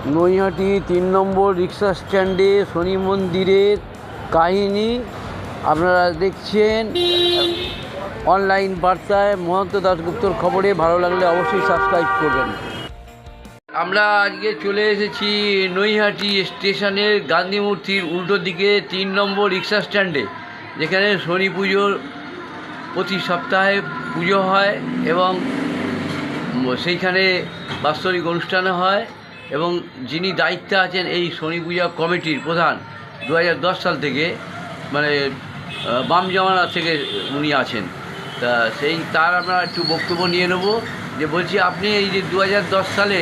নৈহাটি ৩ নম্বর রিক্সা স্ট্যান্ডে শনি মন্দিরের কাহিনী আপনারা দেখছেন অনলাইন বার্তায়। মহন্ত দাশগুপ্তর খবরে ভালো লাগলে অবশ্যই সাবস্ক্রাইব করবেন। আমরা আজকে চলে এসেছি নৈহাটি স্টেশনের গান্ধী মূর্তির উল্টো দিকে ৩ নম্বর রিক্সা স্ট্যান্ডে, যেখানে শনি পুজোর প্রতি সপ্তাহে পুজো হয় এবং সেইখানে বাৎসরিক অনুষ্ঠান হয় এবং যিনি দায়িত্বে আছেন এই শনি পূজা কমিটির প্রধান 2010 সাল থেকে, মানে বাম জমানা থেকে উনি আছেন। তা তার আমরা একটু বক্তব্য নিয়ে নেব। যে বলছি, আপনি এই যে 2010 সালে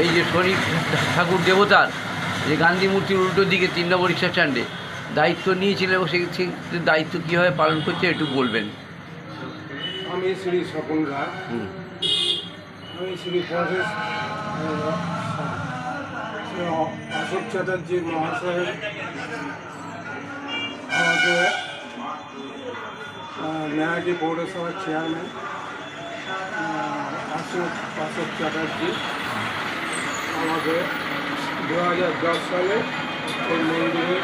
এই যে শনি ঠাকুর দেবতার যে গান্ধী মূর্তির উল্টো দিকে 3 নম্বর রিক্সা স্ট্যান্ডে দায়িত্ব নিয়েছিলেন এবং সেই দায়িত্ব কীভাবে পালন করছে একটু বলবেন। আমি শ্রী স্বপন রায়, আমি শ্রী প্রফেস অশোক চ্যাটার্জি মহাশয়ের আমাকে নৈহাটি পৌরসভার চেয়ারম্যান অশোক চ্যাটার্জি আমাকে 2010 সালে এই মন্দিরের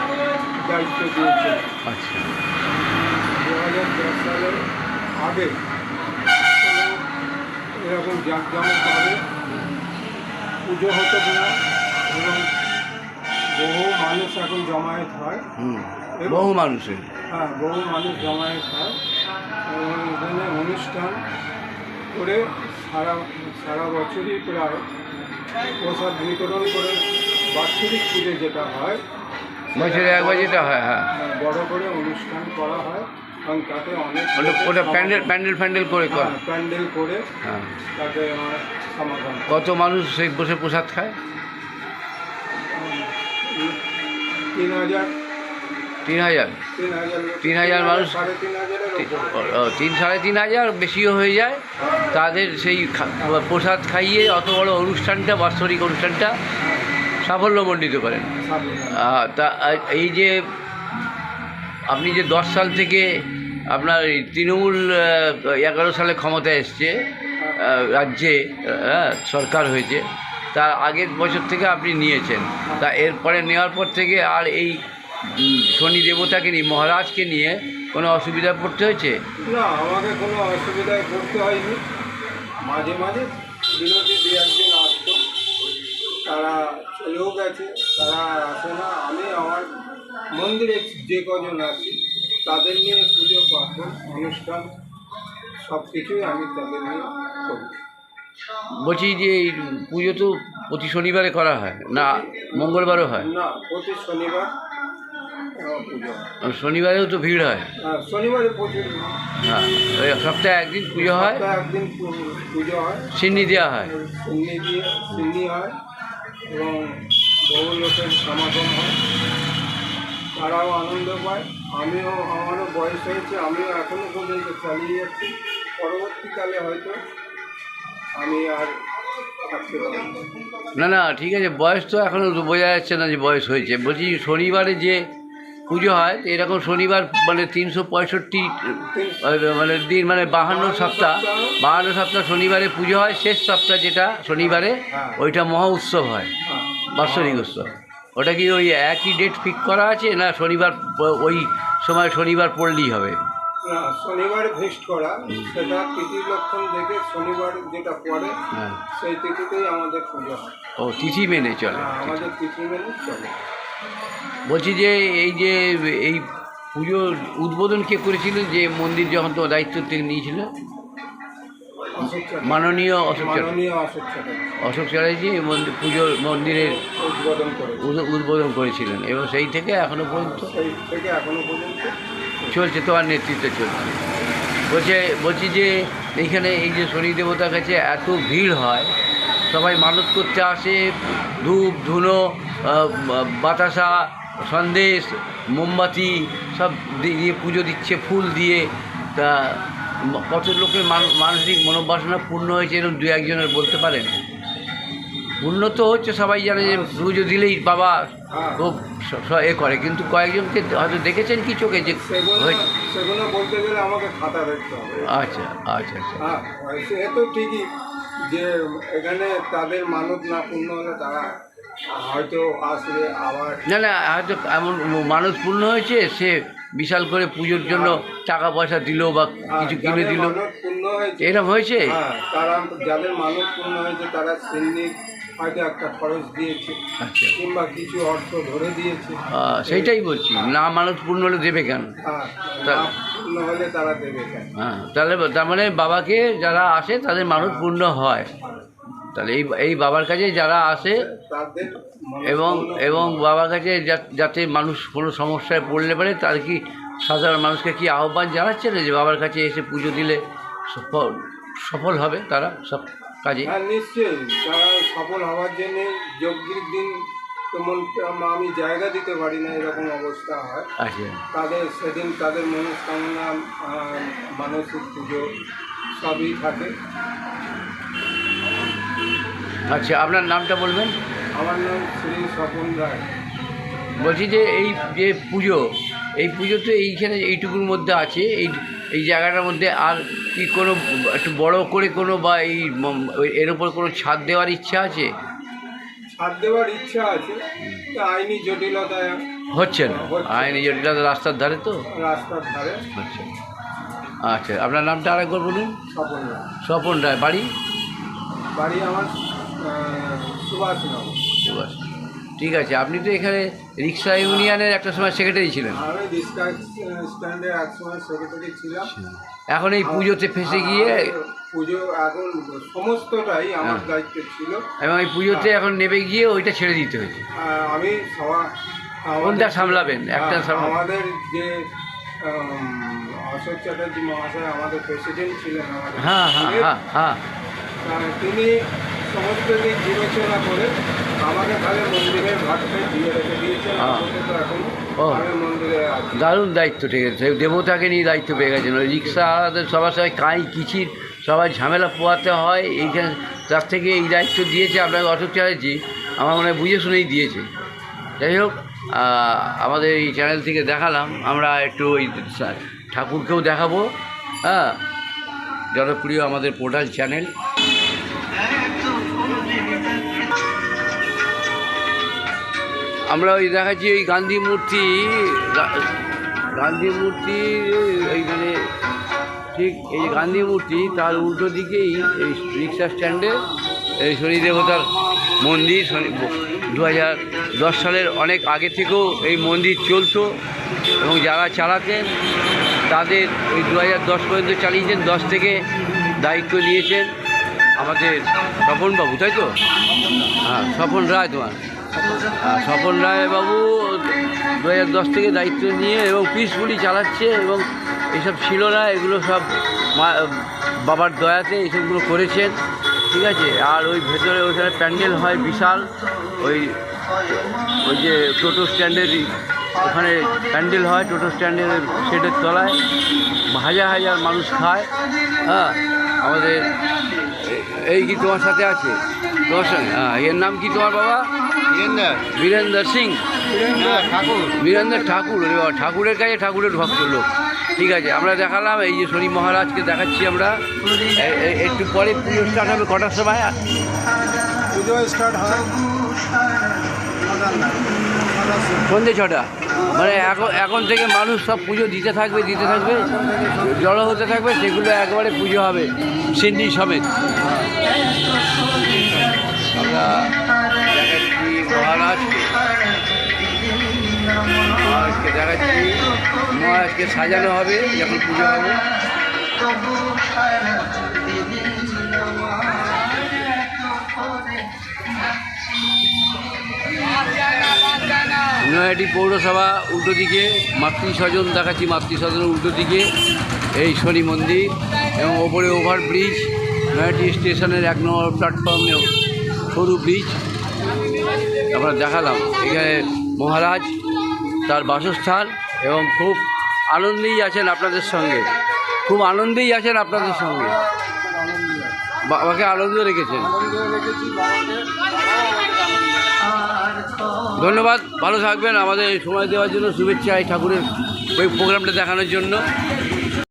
দায়িত্ব দিয়েছে। আচ্ছা, 2010 সালের আগে এরকম জাঁকজমকভাবে পুজো হতো না এবং বহু মানুষ এখন জমায়েত হয়। বহু মানুষের বহু মানুষ জমায়েত হয় এবং এখানে অনুষ্ঠান করে সারা বছরই প্রায় প্রসাদ বিতরণ করে বাৎসরিক পুজো যেটা হয়, বছরে একবার যেটা হয়, হ্যাঁ, বড় করে অনুষ্ঠান করা হয় এবং তাতে অনেক ওটা প্যান্ডেল করে প্যান্ডেল করে হ্যাঁ, তাতে সমাধান। কত মানুষ সেই বসে প্রসাদ খায়? 3,000 মানুষ, 3,500 বেশিও হয়ে যায়। তাদের সেই প্রসাদ খাইয়ে অত বড় অনুষ্ঠানটা, বাৎসরিক অনুষ্ঠানটা সাফল্যমণ্ডিত করেন। তা এই যে আপনি যে 10 সাল থেকে আপনার তৃণমূল 11 সালে ক্ষমতায় এসছে, রাজ্যে সরকার হয়েছে, তার আগের বছর থেকে আপনি নিয়েছেন। তা এরপরে নেওয়ার পর থেকে আর এই শনি দেবতাকে নিয়ে, মহারাজকে নিয়ে কোনো অসুবিধায় পড়তে হয়েছে? না, আমাকে কোনো অসুবিধায় পড়তে হয়নি। মাঝে মাঝে বিরোধী দু একজন আসতো, তারা চলেও গেছে, তারা আসে না। আমি আমার মন্দিরে যে কজন আছি তাদের নিয়ে পুজো পাঠন অনুষ্ঠান সব কিছুই আমি তাদের নিয়ে করি। বলছি যে এই পুজো তো প্রতি শনিবারে করা হয় না, মঙ্গলবারও হয়? না, প্রতি শনিবার পুজো। শনিবারেও তো ভিড় হয়? শনিবারে প্রচুর। হ্যাঁ, সপ্তাহে একদিন পুজো হয়, একদিন পুজো হয়, সিন্নি দেওয়া হয়, সিন্নি হয় এবং বহু লোকের সমাগম হয়, তারাও আনন্দ পায়। আমারও বয়স হয়েছে, আমিও এখনও পর্যন্ত চালিয়ে যাচ্ছি। পরবর্তীকালে হয়তো আমি আর থাকতে পারব না, ঠিক আছে, বয়স তো এখনও বোঝা যাচ্ছে না যে বয়স হয়েছে। বলছি শনিবারে যে পুজো হয়, তো এরকম শনিবার মানে 365 মানে দিন, মানে 52 সপ্তাহ শনিবারে পুজো হয়। শেষ সপ্তাহ যেটা শনিবারে, ওইটা মহা উৎসব হয়, বাৎসরিক উৎসব। ওটা কি ওই একই ডেট ফিক্স করা আছে, না শনিবার ওই সময় শনিবার পড়লেই হবে? না, শনিবার ফিক্সড করা, সেটা তিথি লক্ষণ দেখে শনিবার যেটা পড়ে সেই তিথিতেই আমাদের পুজো হয়। ও, তিথি মেনে চলে? আমাদের তিথি মেনে চলে। বলছি যে এই পুজোর উদ্বোধন কে করেছিলেন, যে মন্দির যখন তো দায়িত্ব থেকে নিয়েছিল? মাননীয় অশোক চ্যাটার্জি মন্দিরের উদ্বোধন করেছিলেন এবং সেই থেকে এখনো পর্যন্ত চলছে, তোমার নেতৃত্বে চলছে। বলছি যে এইখানে এই যে শনি দেবতার কাছে এত ভিড় হয়, সবাই মানত করতে আসে, ধূপ ধুনো, বাতাসা, সন্দেশ, মোমবাতি সব দিয়ে পুজো দিচ্ছে, ফুল দিয়ে। তা কত লোকের মানসিক মনোবাসনা পূর্ণ হয়েছে এরকম দু একজনের বলতে পারেন? পূর্ণ তো হচ্ছে, সবাই জানে যে পুজো দিলেই বাবা খুব করে, কিন্তু কয়েকজনকে হয়তো দেখেছেন কি চোখে যে সেগুলো বলতে গেলে আমাকে খাতা দেখতে হবে। আচ্ছা। সে তো ঠিকই, যে এখানে তাদের মানত না পূর্ণ হলে তারা হয়তো আসবে আবার। না না, হয়তো এমন মানুষ পূর্ণ হয়েছে, সে বিশাল করে পুজোর জন্য টাকা পয়সা দিল বা কিছু কিনে যাদের দিল, মানত পূর্ণ হয়েছে, এরকম হয়েছে। হ্যাঁ, তারা যাদের মানত পূর্ণ হয়েছে তারা সিন্নিক হয়তো একটা খরচ দিয়েছে আচ্ছা, কিংবা কিছু অর্থ ধরে দিয়েছে। সেইটাই বলছি, না মানুষ পূর্ণ হলে দেবে কেন? হ্যাঁ, তা- না পূর্ণ হলে তারা দেবে কেন? হ্যাঁ, তাহলে তার মানে বাবাকে যারা আসে তাদের মানুষ পূর্ণ হয়। তাহলে এই বাবার কাছে যারা আসে তাদের এবং মনস্কামনা এবং পূর্ণ হয়। বাবার কাছে যাতে মানুষ কোনো সমস্যায় পড়লে পারে, তার কি সাধারণ মানুষকে কি আহ্বান জানাচ্ছেন যে বাবার কাছে এসে পুজো দিলে সফল হবে তারা সব কাজে? হ্যাঁ, নিশ্চয়ই তারা সফল হওয়ার জন্যে যজ্ঞের দিন তেমন আমি জায়গা দিতে পারি না, এরকম অবস্থা হয়। আচ্ছা তাদের সেদিন তাদের মনস্কামনা মানসিক পুজো সবই থাকে। আচ্ছা, আপনার নামটা বলবেন? আমার নাম শ্রী স্বপন রায়। বলছি যে এই যে পুজো, এই পুজো তো এইখানে এইটুকুর মধ্যে আছে, এই জায়গাটার মধ্যে আর কি কোনো একটু বড় করে কোনো বা এর উপর কোনো ছাদ দেওয়ার ইচ্ছা আছে? ছাদ দেওয়ার ইচ্ছা আছে, তা আইনি জটিলতায় হচ্ছে না, হচ্ছে। আইনি জটিলতা, রাস্তার ধারে তো। রাস্তার ধারে। আচ্ছা আচ্ছা, আপনার নামটা আরেকবার বলুন। স্বপন রায়। স্বপন রায়, বাড়ি? বাড়ি আমার সুভাষনগর। সুভাষ। ঠিক আছে, আপনি তো এখানে রিক্সা ইউনিয়নের একটা সময় সেক্রেটারি ছিলেন, আমি রিক্সা স্ট্যান্ডে একসময় সেক্রেটারি ছিলাম। এখন এই পুজোতে ফেঁসে গিয়ে পুজো এখন সমস্তটাই আমার দায়িত্ব ছিল, এবং এই পুজোতে এখন নেমে গিয়ে ওইটা ছেড়ে দিতে হয়েছে। আমি কোনটা সামলাবেন? একটা আমাদের যে অশোক চ্যাটার্জি মহাশয় আমাদের প্রেসিডেন্ট ছিলেন আমাদের, হ্যাঁ হ্যাঁ হ্যাঁ হ্যাঁ, তিনি সমস্ত দিক বিবেচনা করে আমাকে তাহলে মন্দিরের ঘাটটাই দিয়ে রেখে দিয়েছেন। আপাতত এখন আমি মন্দিরে আছি। দারুণ দায়িত্ব, ঠিক আছে, দেবতাকে নিয়ে দায়িত্ব পেয়ে গেছেন। ওই রিক্সাওয়ালাদের সবার সবাই কাঁই কিচির সবাই ঝামেলা পোয়াতে হয়, এইখানে তার থেকে এই দায়িত্ব দিয়েছে আপনাকে অশোক চ্যাটার্জি, আমার মনে হয় বুঝে শুনেই দিয়েছে। যাই হোক, আমাদের এই চ্যানেল থেকে দেখালাম, আমরা একটু ওই ঠাকুরকেও দেখাবো। হ্যাঁ, জনপ্রিয় আমাদের পোর্টাল চ্যানেল। আমরা ওই দেখাচ্ছি ওই গান্ধী মূর্তি এইখানে, ঠিক এই গান্ধী মূর্তি তার উল্টো দিকেই এই রিক্সা স্ট্যান্ডে এই শনি দেবতার মন্দির। 2010 সালের অনেক আগে থেকেও এই মন্দির চলতো এবং যারা চালাতেন তাদের ওই 2010 পর্যন্ত চালিয়েছেন। 10 থেকে দায়িত্ব নিয়েছেন আমাদের স্বপনবাবু, তাই তো? হ্যাঁ, স্বপন রায় তোমার। স্বপন রায় বাবু 2010 থেকে দায়িত্ব নিয়ে এবং পিসফুলি চালাচ্ছে, এবং এইসব ছিল না, এগুলো সব বাবার দয়াতে এইসবগুলো করেছেন। ঠিক আছে, আর ওই ভেতরে ওইখানে প্যান্ডেল হয় বিশাল, ওই যে টোটো স্ট্যান্ডের ওখানে প্যান্ডেল হয়, টোটো স্ট্যান্ডের শেডের তলায় হাজার হাজার মানুষ খায়। হ্যাঁ, আমাদের এই কি তোমার সাথে আছে? তোমার সঙ্গে? হ্যাঁ, এর নাম কি তোমার বাবা? বীরেন্দ্র সিং ঠাকুর। বীরেন্দ্র ঠাকুর, ঠাকুরের কাছে ঠাকুরের ভক্ত লোক। ঠিক আছে, আমরা দেখালাম এই যে শনি মহারাজকে দেখাচ্ছি আমরা। একটু পরে পুজো স্টার্ট হবে, কটার সময় পুজো স্টার্ট হয়? সন্ধ্যে 6টা। মানে এখন থেকে মানুষ সব পুজো দিতে থাকবে জড়ো হতে থাকবে, সেগুলো একবারে পুজো হবে সিন্নি সমেত। আমরা দেখাচ্ছি মহারাজকে দেখাচ্ছি, মহারাজকে সাজানো হবে যখন পুজো হবে। নয়াটি পৌরসভা উল্টো দিকে মাতৃস্বজন দেখাচ্ছি, মাতৃস্বজনের উল্টো দিকে এই শনি মন্দির এবং ওপরে ওভারব্রিজ, নয়াটি স্টেশনের 1 নম্বর প্ল্যাটফর্মে সরু ব্রিজ আমরা দেখালাম। এখানে মহারাজ তার বাসস্থান এবং খুব আনন্দেই আছেন আপনাদের সঙ্গে, বাবাকে আনন্দ রেখেছেন। ধন্যবাদ, ভালো থাকবেন। আমাদের সময় দেওয়ার জন্য শুভেচ্ছা, এই ঠাকুরের ওই প্রোগ্রামটা দেখানোর জন্য।